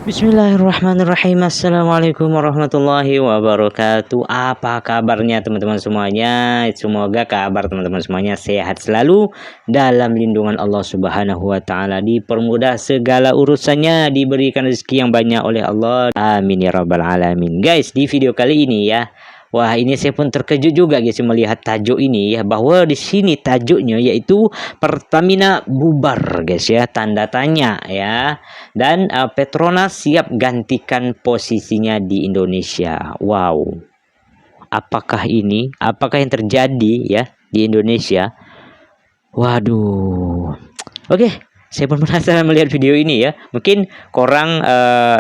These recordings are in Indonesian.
Bismillahirrahmanirrahim. Assalamualaikum warahmatullahi wabarakatuh. Apa kabarnya teman-teman semuanya? Semoga kabar teman-teman semuanya sehat selalu dalam lindungan Allah Subhanahu wa taala, dipermudah segala urusannya, diberikan rezeki yang banyak oleh Allah. Amin ya rabbal alamin. Guys, di video kali ini ya, wah, ini saya pun terkejut juga guys melihat tajuk ini ya, bahwa di sini tajuknya yaitu Pertamina bubar guys ya, tanda tanya ya. Dan Petronas siap gantikan posisinya di Indonesia. Wow. Apakah yang terjadi ya di Indonesia? Waduh. Oke. Saya pun penasaran melihat video ini ya. Mungkin korang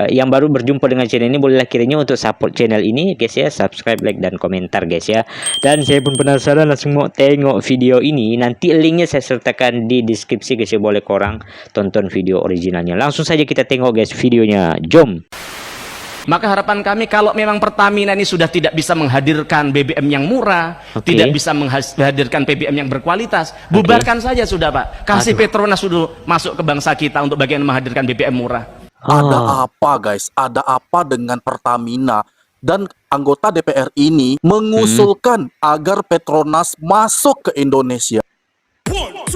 yang baru berjumpa dengan channel ini, bolehlah kiranya untuk support channel ini guys ya. Subscribe, like, dan komentar guys ya. Dan saya pun penasaran, langsung mau tengok video ini. Nanti linknya saya sertakan di deskripsi guys ya. Boleh korang tonton video originalnya. Langsung saja kita tengok guys videonya. Jom. Maka harapan kami, kalau memang Pertamina ini sudah tidak bisa menghadirkan BBM yang murah, tidak bisa menghadirkan BBM yang berkualitas, bubarkan saja sudah Pak. Kasih Petronas sudah masuk ke bangsa kita untuk bagian menghadirkan BBM murah. Ada apa guys? Ada apa dengan Pertamina? Dan anggota DPR ini mengusulkan agar Petronas masuk ke Indonesia.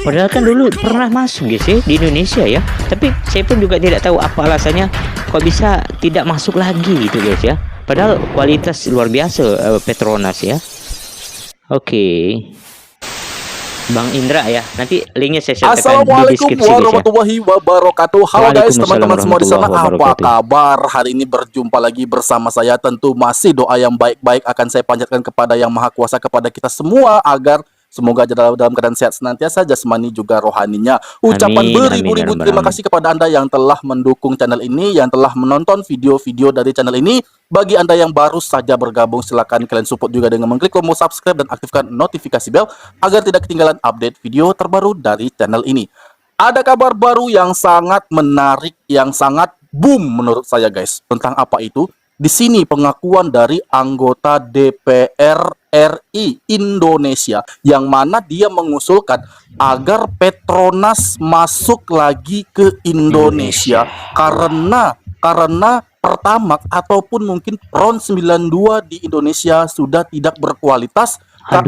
Padahal kan dulu pernah masuk guys ya di Indonesia ya. Tapi saya pun juga tidak tahu apa alasannya kok bisa tidak masuk lagi itu guys ya. Padahal kualitas luar biasa Petronas ya. Oke. Bang Indra ya, nanti linknya saya sertakan di Assalamualaikum deskripsi warahmatullahi wabarakatuh. Halo guys, teman-teman semua di sana, apa wabarakatuh. kabar? Hari ini berjumpa lagi bersama saya. Tentu masih doa yang baik-baik akan saya panjatkan kepada Yang Maha Kuasa, kepada kita semua, agar semoga dalam keadaan sehat senantiasa, jasmani juga rohaninya. Ucapan beribu-ribu terima kasih kepada Anda yang telah mendukung channel ini, yang telah menonton video-video dari channel ini. Bagi Anda yang baru saja bergabung, silakan kalian support juga dengan mengklik tombol subscribe dan aktifkan notifikasi bell agar tidak ketinggalan update video terbaru dari channel ini. Ada kabar baru yang sangat menarik, yang sangat boom menurut saya guys. Tentang apa itu? Di sini pengakuan dari anggota DPR RI Indonesia, yang mana dia mengusulkan agar Petronas masuk lagi ke Indonesia karena Pertamax ataupun mungkin RON 92 di Indonesia sudah tidak berkualitas.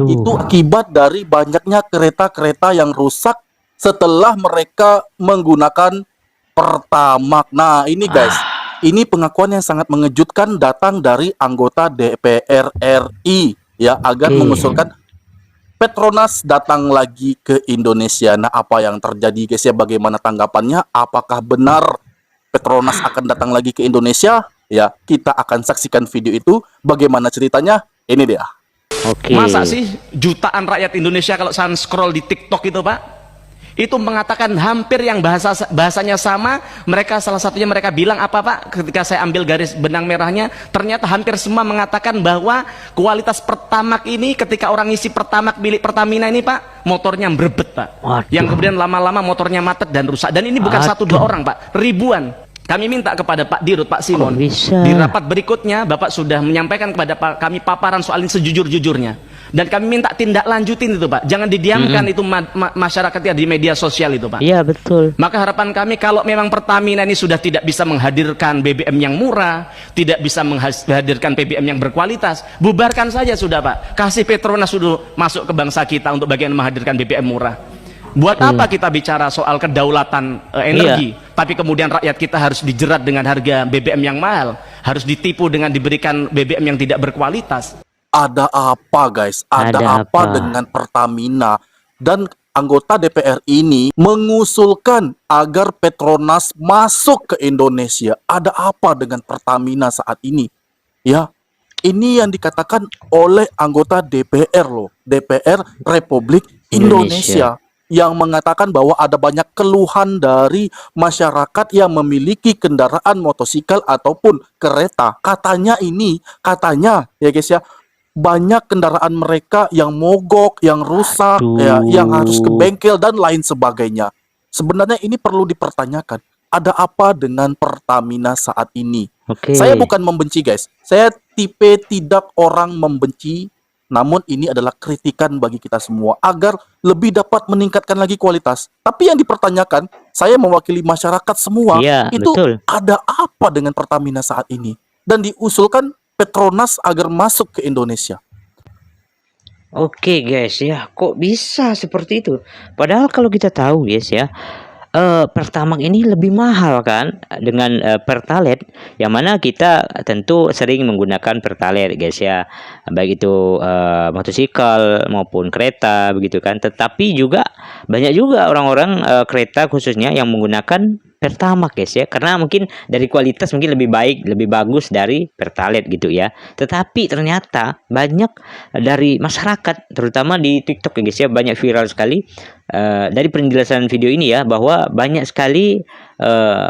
Itu akibat dari banyaknya kereta-kereta yang rusak setelah mereka menggunakan Pertamax. Nah ini guys, ini pengakuan yang sangat mengejutkan datang dari anggota DPR RI ya, agar mengusulkan Petronas datang lagi ke Indonesia. Nah, apa yang terjadi guys ya? Bagaimana tanggapannya? Apakah benar Petronas akan datang lagi ke Indonesia? Ya, kita akan saksikan video itu. Bagaimana ceritanya? Ini dia. Masa sih jutaan rakyat Indonesia kalau saya scroll di TikTok itu Pak, itu mengatakan hampir yang bahasanya sama. Mereka salah satunya mereka bilang apa Pak, ketika saya ambil garis benang merahnya, ternyata hampir semua mengatakan bahwa kualitas Pertamax ini, ketika orang isi Pertamax milik Pertamina ini Pak, motornya berbet Pak. Yang kemudian lama-lama motornya macet dan rusak. Dan ini bukan satu dua orang Pak, ribuan. Kami minta kepada Pak Dirut, Pak Simon, di rapat berikutnya Bapak sudah menyampaikan kepada kami paparan soal ini sejujur-jujurnya. Dan kami minta tindak lanjutin itu Pak, jangan didiamkan itu masyarakat ya di media sosial itu Pak. Iya betul. Maka harapan kami, kalau memang Pertamina ini sudah tidak bisa menghadirkan BBM yang murah, tidak bisa menghadirkan BBM yang berkualitas, bubarkan saja sudah Pak. Kasih Petronas sudah masuk ke bangsa kita untuk bagian menghadirkan BBM murah. Buat apa kita bicara soal kedaulatan energi, tapi kemudian rakyat kita harus dijerat dengan harga BBM yang mahal, harus ditipu dengan diberikan BBM yang tidak berkualitas. Ada apa guys? Ada apa dengan Pertamina? Dan anggota DPR ini mengusulkan agar Petronas masuk ke Indonesia. Ada apa dengan Pertamina saat ini? Ya, ini yang dikatakan oleh anggota DPR loh, DPR Republik Indonesia, yang mengatakan bahwa ada banyak keluhan dari masyarakat yang memiliki kendaraan motosikal ataupun kereta. Katanya ya guys ya, banyak kendaraan mereka yang mogok, yang rusak, ya, yang harus ke bengkel dan lain sebagainya. Sebenarnya ini perlu dipertanyakan. Ada apa dengan Pertamina saat ini? Saya bukan membenci guys. Saya tipe tidak orang membenci. Namun ini adalah kritikan bagi kita semua agar lebih dapat meningkatkan lagi kualitas. Tapi yang dipertanyakan, saya mewakili masyarakat semua. Iya, Itu betul. ada apa dengan Pertamina saat ini? Dan diusulkan Petronas agar masuk ke Indonesia. Oke guys ya, kok bisa seperti itu? Padahal kalau kita tahu guys ya, Pertamax ini lebih mahal kan dengan Pertalite, yang mana kita tentu sering menggunakan Pertalite guys ya, baik itu motosikal maupun kereta begitu kan. Tetapi juga banyak juga orang-orang kereta khususnya yang menggunakan Pertamax guys ya, karena mungkin dari kualitas mungkin lebih baik, lebih bagus dari Pertalite gitu ya. Tetapi ternyata banyak dari masyarakat, terutama di TikTok ya guys ya, banyak viral sekali dari penjelasan video ini ya, bahwa banyak sekali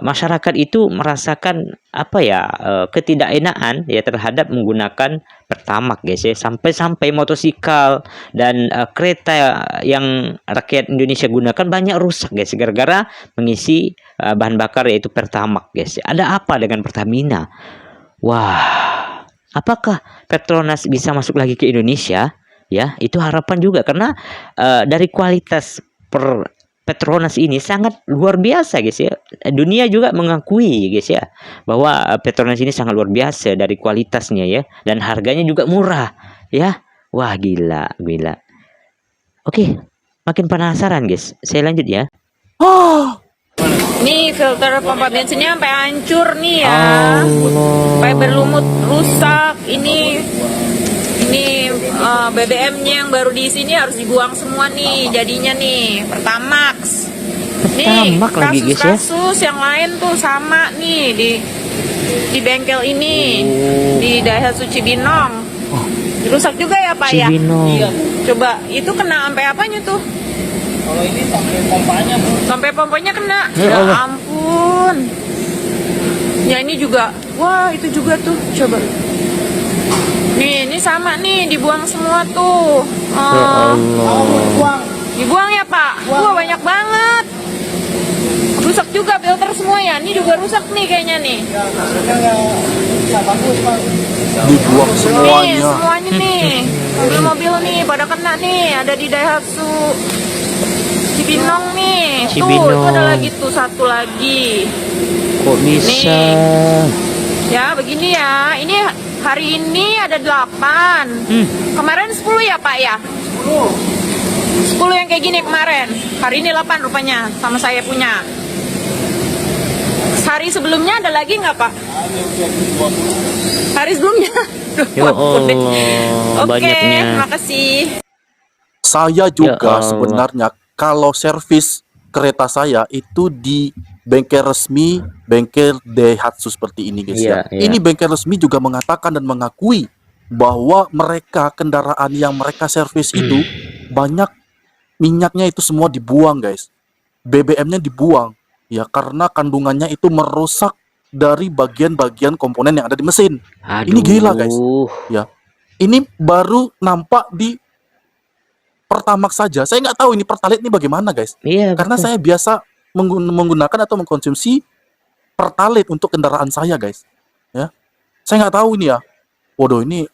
masyarakat itu merasakan apa ya, ketidakenaan ya terhadap menggunakan Pertamax guys ya, sampai-sampai motosikal dan kereta yang rakyat Indonesia gunakan banyak rusak guys gara-gara mengisi bahan bakar yaitu Pertamax guys. Ada apa dengan Pertamina? Wah, apakah Petronas bisa masuk lagi ke Indonesia? Ya, itu harapan juga, karena dari kualitas Petronas ini sangat luar biasa guys ya. Dunia juga mengakui guys ya, bahwa Petronas ini sangat luar biasa dari kualitasnya ya, dan harganya juga murah ya. Wah, gila, gila. Oke, makin penasaran guys. Saya lanjut ya. Nih filter pompa bensinnya sampai hancur nih ya. Allah. Sampai berlumut rusak. Ini BBM-nya yang baru diisi ini harus dibuang semua nih jadinya nih. Pertamax. Nih Pertamax lagi guys ya. kasus-kasus yang lain tuh sama nih di bengkel ini. Di Daihatsu Cibinong. Rusak juga ya Pak ya? Cibinong. Iya. Coba itu kena sampai apanya tuh? Kalau ini sampai pompanya, Bu. Sampai pompanya kena. Ya Ya Allah. ampun. Ya ini juga. Wah, itu juga tuh. Coba. Nih, ini sama nih, dibuang semua tuh. Ya Allah. Dibuang ya, Pak? Wah, banyak banget. Rusak juga filter semua ya. Ini juga rusak nih kayaknya nih. Dibuang Nih, semuanya. semuanya nih. Mobil-mobil nih pada kena nih, ada di Daihatsu Cibinong nih. Tuh, Cibinong. itu ada lagi tuh satu lagi. Kok bisa? Ya, begini ya. Ini hari ini ada 8. Kemarin 10 ya, Pak ya? 10 yang kayak gini kemarin. Hari ini 8 rupanya sama saya punya. Hari sebelumnya ada lagi nggak, Pak? Hari sebelumnya. Ya Ampun deh. Allah, Oke, banyaknya. makasih. Saya Ya juga Allah. sebenarnya kalau servis kereta saya itu di bengkel resmi, bengkel Daihatsu seperti ini guys ya. Iya, iya. Ini bengkel resmi juga mengatakan dan mengakui bahwa mereka kendaraan yang mereka servis itu banyak minyaknya itu semua dibuang guys. BBM-nya dibuang ya, karena kandungannya itu merusak dari bagian-bagian komponen yang ada di mesin. Ini gila guys. Ya, ini baru nampak di Pertamax saja. Saya nggak tahu ini Pertalite ini bagaimana guys. Iya, Karena betul. saya biasa menggunakan atau mengkonsumsi Pertalite untuk kendaraan saya guys. Ya, saya nggak tahu ini ya. Waduh, ini,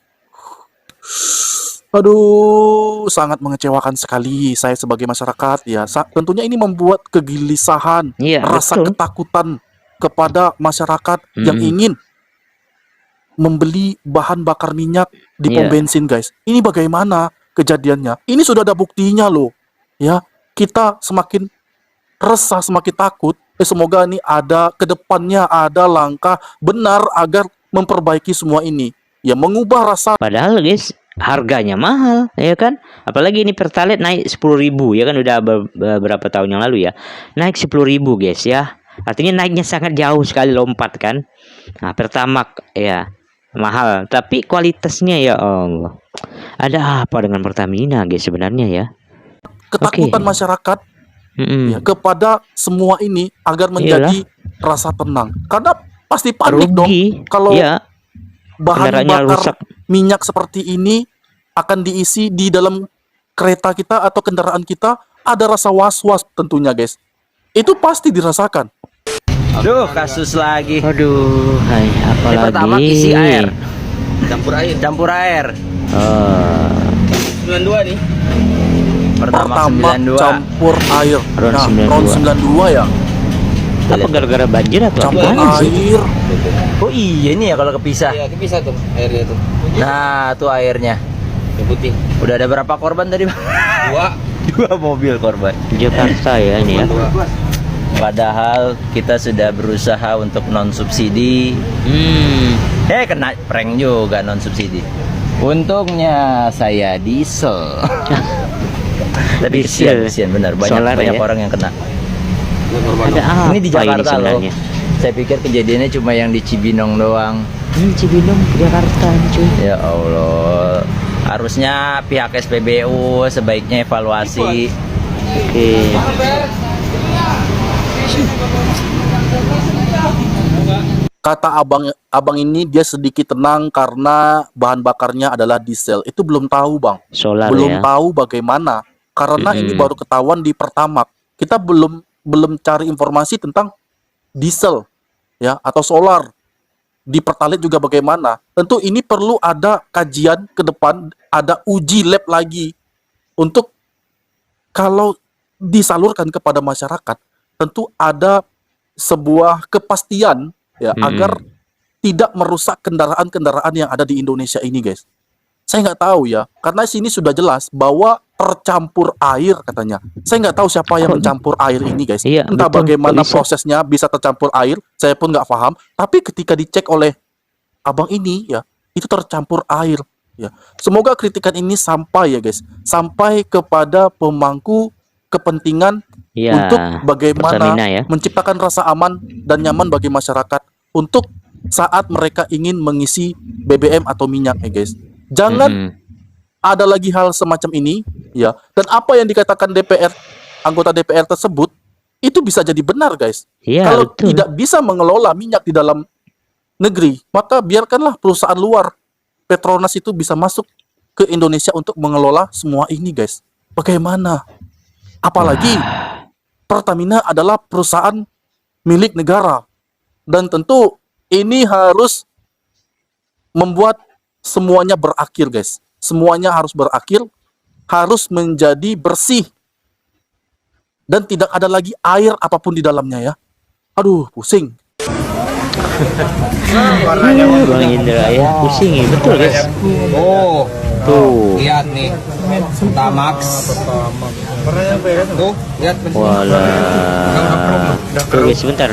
aduh, sangat mengecewakan sekali saya sebagai masyarakat ya. Tentunya ini membuat kegelisahan, Iya, rasa betul. ketakutan kepada masyarakat yang ingin membeli bahan bakar minyak di pom Iya. bensin guys. Ini bagaimana kejadiannya? Ini sudah ada buktinya loh. Ya, kita semakin resah, semakin takut. Semoga ini ada kedepannya ada langkah benar agar memperbaiki semua ini. Ya, mengubah rasa. Padahal guys, harganya mahal ya kan, apalagi ini Pertalite naik 10.000 ya kan, udah beberapa tahun yang lalu ya, naik 10.000 guys ya, artinya naiknya sangat jauh sekali, lompat kan. Nah, Pertamax ya mahal, tapi kualitasnya ya Allah, ada apa dengan Pertamina guys sebenarnya ya. Ketakutan Oke. masyarakat Mm-mm. ya, kepada semua ini agar Iyalah. menjadi rasa tenang. Karena pasti panik dong Rugi kalau ya, bahan kendaraannya bakar rusak. minyak seperti ini akan diisi di dalam kereta kita atau kendaraan kita, ada rasa was-was tentunya guys. Itu pasti dirasakan. Aduh, kasus lagi. Aduh, hai, Ini apalagi pertama isi air. Campur air. Oh, 92 nih. Pertama Pertama 92. campur air. Ron Nah, 92. Ron 92 ya. kita Apa lihat. gara-gara banjir atau Campur apa sih? air. Oh iya nih ya kalau kepisah. Iya, bisa tuh airnya tuh. Nah, tuh airnya. Yang putih. Udah ada berapa korban tadi, Bang? 2 mobil korban. Jakarta ya ini ya. Padahal kita sudah berusaha untuk non subsidi. Kena prank juga non subsidi. Untungnya saya diesel. Tapi Diesel. kesian benar, Solar banyak ya? orang yang kena. Ada apa Ini di Jakarta loh. sebenarnya? Saya pikir kejadiannya cuma yang di Cibinong doang. Cibinong Jakarta nih, cuy. Ya Allah. Harusnya pihak SPBU sebaiknya evaluasi. Oke. Kata abang ini dia sedikit tenang karena bahan bakarnya adalah diesel. Itu belum tahu, Bang. Solar Belum ya. tahu bagaimana. Karena ini baru ketahuan di Pertamax. Kita belum cari informasi tentang diesel ya atau solar. Di Pertalite juga bagaimana. Tentu ini perlu ada kajian ke depan, ada uji lab lagi untuk kalau disalurkan kepada masyarakat, tentu ada sebuah kepastian ya agar tidak merusak kendaraan-kendaraan yang ada di Indonesia ini, guys. Saya nggak tahu ya, karena sini sudah jelas bahwa tercampur air katanya. Saya nggak tahu siapa yang mencampur air ini, guys. Iya, Entah betul. bagaimana Kok bisa? prosesnya bisa tercampur air, saya pun nggak paham. Tapi ketika dicek oleh abang ini ya, itu tercampur air. Ya, semoga kritikan ini sampai ya, guys, sampai kepada pemangku kepentingan Iya. untuk bagaimana Pertamina ya. menciptakan rasa aman dan nyaman bagi masyarakat untuk saat mereka ingin mengisi BBM atau minyak ya, guys. Jangan ada lagi hal semacam ini ya. Dan apa yang dikatakan DPR, anggota DPR tersebut itu bisa jadi benar, guys. Iya, Kalau betul. tidak bisa mengelola minyak di dalam negeri, maka biarkanlah perusahaan luar Petronas itu bisa masuk ke Indonesia untuk mengelola semua ini, guys. Bagaimana? Apalagi Pertamina adalah perusahaan milik negara. Dan tentu ini harus membuat semuanya berakhir, guys. Semuanya harus berakhir, harus menjadi bersih. Dan tidak ada lagi air apapun di dalamnya ya. Aduh, pusing. Bang Indra ya, pusing ya, betul guys. Oh, Tuh, lihat nih. Pertamax. Tuh, lihat walah. Tuh guys, sebentar.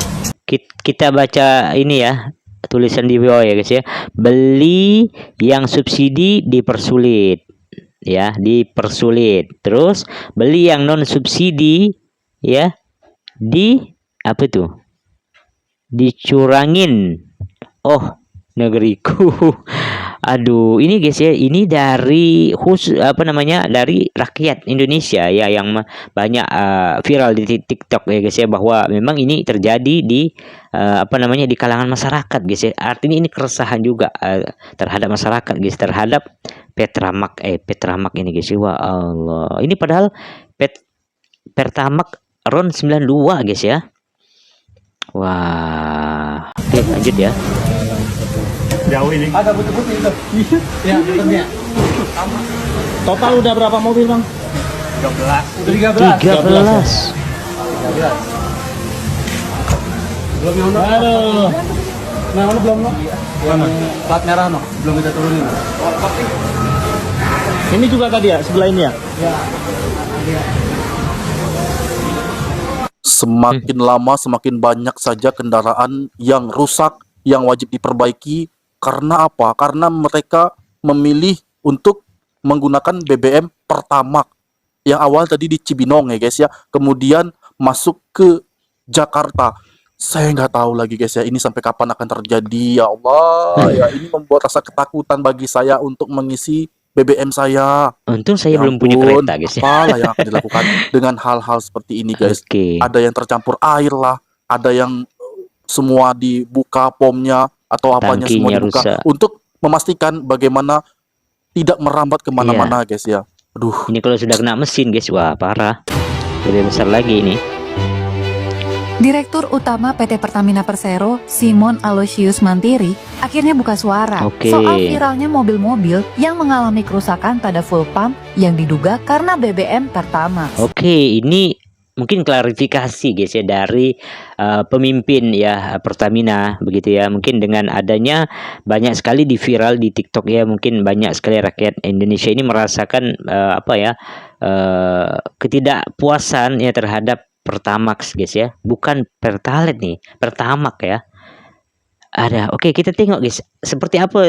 Kita baca ini ya, tulisan di bawah ya guys ya. Beli yang subsidi dipersulit. Ya, dipersulit. Terus beli yang non subsidi ya di apa tuh? Dicurangin. Oh, negeriku. Aduh, ini guys ya, ini dari khusus apa namanya, dari rakyat Indonesia ya yang banyak viral di TikTok ya guys ya, bahwa memang ini terjadi di apa namanya, di kalangan masyarakat guys ya. Artinya ini keresahan juga terhadap masyarakat guys, terhadap Petramax ini guys. Wah Allah, ini padahal Pertamax RON 92 guys ya. Wah, oke lanjut ya. Jauh ini. Agak putih-putih itu. Iya, ya. Total udah berapa mobil, Bang? 13. 13. Belum yang no. Aduh. Nah, mana belum no? Mana? Plat merah no, belum kita turunin. Ini juga tadi ya, sebelah ini ya? Ya. Semakin lama semakin banyak saja kendaraan yang rusak, yang wajib diperbaiki. Karena apa? Karena mereka memilih untuk menggunakan BBM Pertamax yang awal tadi di Cibinong ya guys ya, kemudian masuk ke Jakarta. Saya nggak tahu lagi guys ya, ini sampai kapan akan terjadi ya Allah. Ya, ini membuat rasa ketakutan bagi saya untuk mengisi BBM saya. Untung saya Ya belum punya ampun, kereta guys ya. apalah yang akan dilakukan dengan hal-hal seperti ini guys. Oke. Ada yang tercampur air lah, ada yang semua dibuka pomnya atau apanya semua Tangkinya dibuka rusak. untuk memastikan bagaimana tidak merambat kemana-mana guys ya. Aduh, Ini kalau sudah kena mesin guys, wah parah. Lebih besar lagi ini. Direktur Utama PT Pertamina Persero, Simon Aloysius Mantiri, akhirnya buka suara Oke. soal viralnya mobil-mobil yang mengalami kerusakan pada full pump yang diduga karena BBM Pertamax. Oke, ini mungkin klarifikasi guys ya dari pemimpin ya Pertamina begitu ya. Mungkin dengan adanya banyak sekali di viral di TikTok ya, mungkin banyak sekali rakyat Indonesia ini merasakan ketidakpuasan ya terhadap Pertamax guys ya, bukan Pertalite nih, Pertamax ya. Oke, kita tengok guys seperti apa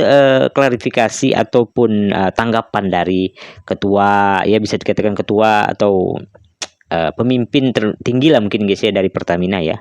klarifikasi ataupun tanggapan dari ketua ya, bisa dikatakan ketua atau pemimpin tertinggi lah mungkin guys ya dari Pertamina ya.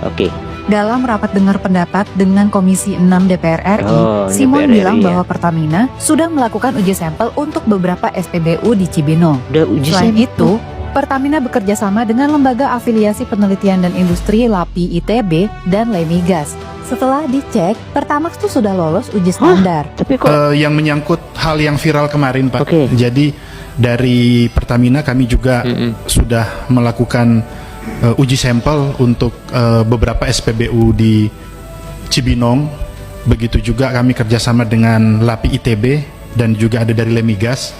Oke. Dalam rapat dengar pendapat dengan Komisi 6 DPR RI, Simon DPR bilang RI, bahwa Pertamina sudah melakukan uji sampel untuk beberapa SPBU di Cibinong. Udah uji Selain sampel. itu, Pertamina bekerja sama dengan Lembaga Afiliasi Penelitian dan Industri LAPI ITB dan Lemigas. Setelah dicek, Pertamax tuh sudah lolos uji standar. Tapi kok Yang menyangkut hal yang viral kemarin, Pak. Oke. Jadi dari Pertamina kami juga sudah melakukan uji sampel untuk beberapa SPBU di Cibinong. Begitu juga kami kerjasama dengan LAPI ITB dan juga ada dari Lemigas.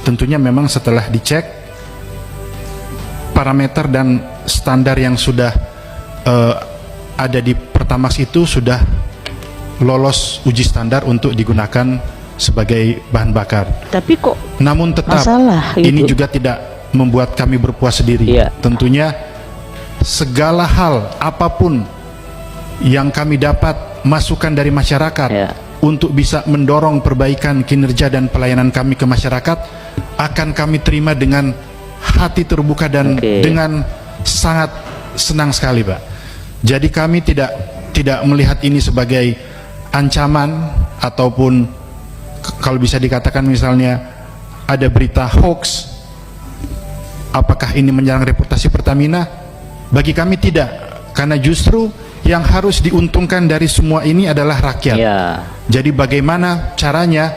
Tentunya memang setelah dicek parameter dan standar yang sudah ada di Pertamax itu sudah lolos uji standar untuk digunakan sebagai bahan bakar. tapi kok Namun tetap masalah ini gitu. juga tidak membuat kami berpuas diri. Iya. Tentunya segala hal apapun yang kami dapat masukan dari masyarakat Iya. untuk bisa mendorong perbaikan kinerja dan pelayanan kami ke masyarakat akan kami terima dengan hati terbuka dan Oke. dengan sangat senang sekali, Pak. Jadi kami tidak melihat ini sebagai ancaman ataupun kalau bisa dikatakan misalnya ada berita hoax, apakah ini menyerang reputasi Pertamina? Bagi kami tidak, karena justru yang harus diuntungkan dari semua ini adalah rakyat. Ya. Jadi bagaimana caranya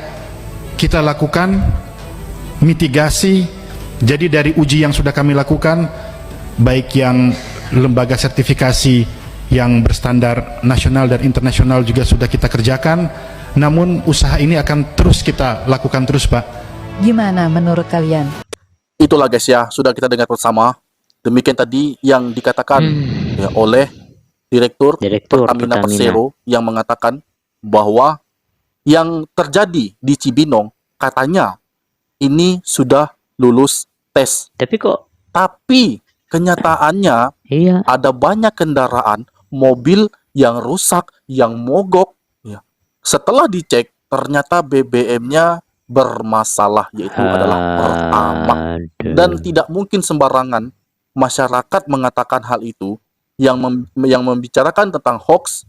kita lakukan mitigasi. Jadi dari uji yang sudah kami lakukan, baik yang lembaga sertifikasi yang berstandar nasional dan internasional juga sudah kita kerjakan. Namun usaha ini akan terus kita lakukan terus, Pak. Gimana menurut kalian? Itulah guys ya, sudah kita dengar bersama. Demikian tadi yang dikatakan ya, oleh Direktur Pertamina Persero yang mengatakan bahwa yang terjadi di Cibinong katanya ini sudah lulus tes. Tapi kenyataannya Iya. ada banyak kendaraan, mobil yang rusak, yang mogok. Ya. Setelah dicek, ternyata BBM-nya bermasalah, yaitu adalah Pertamax. Dan tidak mungkin sembarangan masyarakat mengatakan hal itu yang membicarakan tentang hoax,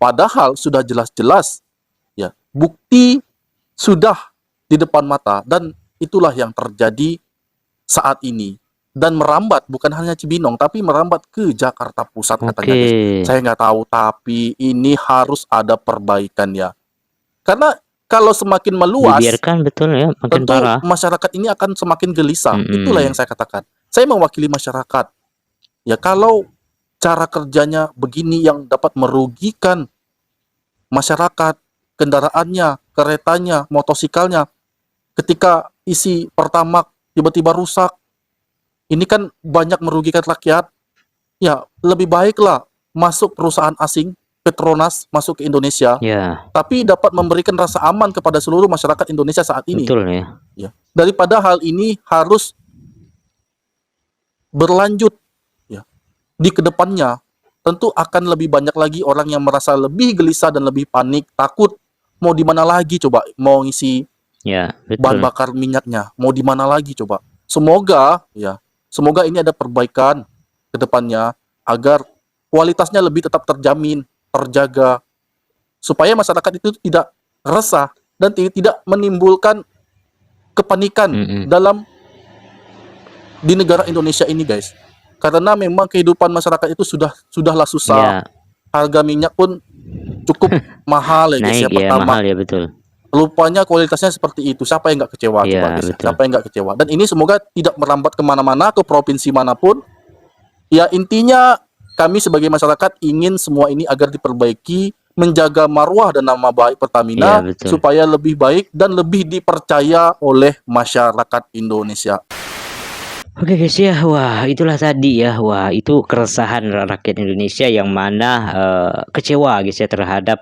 padahal sudah jelas-jelas ya bukti sudah di depan mata, dan itulah yang terjadi saat ini. Dan merambat bukan hanya Cibinong, tapi merambat ke Jakarta Pusat katanya. Guys. Saya nggak tahu, tapi ini harus ada perbaikan ya. Karena kalau semakin meluas, dibiarkan betul ya, makin tentu parah. masyarakat ini akan semakin gelisah. Itulah yang saya katakan. Saya mewakili masyarakat. Ya kalau cara kerjanya begini yang dapat merugikan masyarakat, kendaraannya, keretanya, motosikalnya, ketika isi Pertamax tiba-tiba rusak, ini kan banyak merugikan rakyat. Ya, lebih baiklah masuk perusahaan asing, Petronas masuk ke Indonesia, tapi dapat memberikan rasa aman kepada seluruh masyarakat Indonesia saat ini. Betul ya. Ya. Daripada hal ini harus berlanjut ya di kedepannya, tentu akan lebih banyak lagi orang yang merasa lebih gelisah dan lebih panik, takut mau di mana lagi coba mau ngisi bahan bakar minyaknya, mau di mana lagi coba. Semoga ini ada perbaikan ke depannya agar kualitasnya lebih tetap terjamin, terjaga, supaya masyarakat itu tidak resah dan tidak menimbulkan kepanikan di negara Indonesia ini, guys. Karena memang kehidupan masyarakat itu sudahlah susah. Harga minyak pun cukup mahal ya, guys. Naik ya, mahal ya, betul. Rupanya kualitasnya seperti itu. Siapa yang nggak kecewa? Coba, guys. Siapa yang nggak kecewa? Dan ini semoga tidak merambat kemana-mana, ke provinsi manapun. Ya, intinya kami sebagai masyarakat ingin semua ini agar diperbaiki, menjaga marwah dan nama baik Pertamina supaya lebih baik dan lebih dipercaya oleh masyarakat Indonesia. Oke guys ya, wah itulah tadi ya, wah itu keresahan rakyat Indonesia yang mana kecewa guys ya terhadap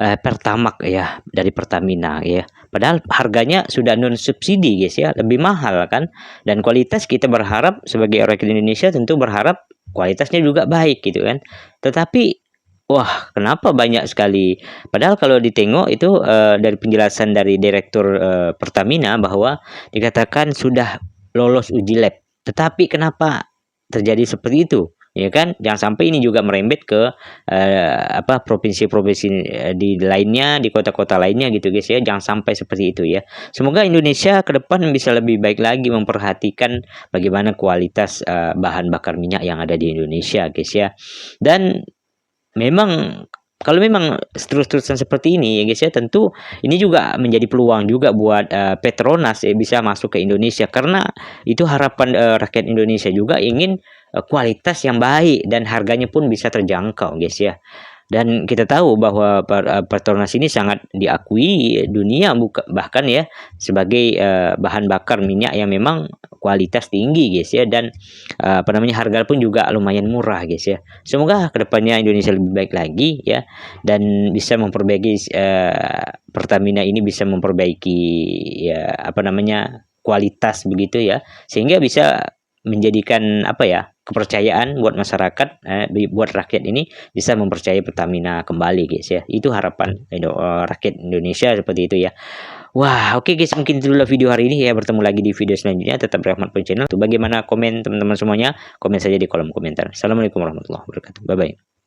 Pertamax ya dari Pertamina ya. Padahal harganya sudah non subsidi guys ya, lebih mahal kan. Dan kualitas kita berharap sebagai rakyat Indonesia tentu berharap kualitasnya juga baik gitu kan. Tetapi wah kenapa banyak sekali. Padahal kalau ditengok itu dari penjelasan dari Direktur Pertamina bahwa dikatakan sudah lolos uji lab. Tetapi kenapa terjadi seperti itu? Ya kan, jangan sampai ini juga merembet ke provinsi-provinsi di lainnya, di kota-kota lainnya gitu guys ya. Jangan sampai seperti itu ya. Semoga Indonesia ke depan bisa lebih baik lagi memperhatikan bagaimana kualitas bahan bakar minyak yang ada di Indonesia guys ya. Dan memang kalau memang terus-terusan seperti ini ya guys ya, tentu ini juga menjadi peluang juga buat Petronas ya, bisa masuk ke Indonesia, karena itu harapan rakyat Indonesia juga ingin kualitas yang baik dan harganya pun bisa terjangkau guys ya. Dan kita tahu bahwa Petronas ini sangat diakui dunia bahkan ya sebagai bahan bakar minyak yang memang kualitas tinggi guys ya, dan harga pun juga lumayan murah guys ya. Semoga kedepannya Indonesia lebih baik lagi ya, dan bisa memperbaiki Pertamina ini bisa memperbaiki ya kualitas begitu ya, sehingga bisa menjadikan kepercayaan buat masyarakat, buat rakyat ini bisa mempercayai Pertamina kembali guys ya. Itu harapan rakyat Indonesia seperti itu ya. Wah, oke guys, mungkin itu dulu video hari ini ya. Bertemu lagi di video selanjutnya. Tetap Rahmat Channel. Bagaimana komen teman-teman semuanya? Komen saja di kolom komentar. Assalamualaikum warahmatullahi wabarakatuh. Bye bye.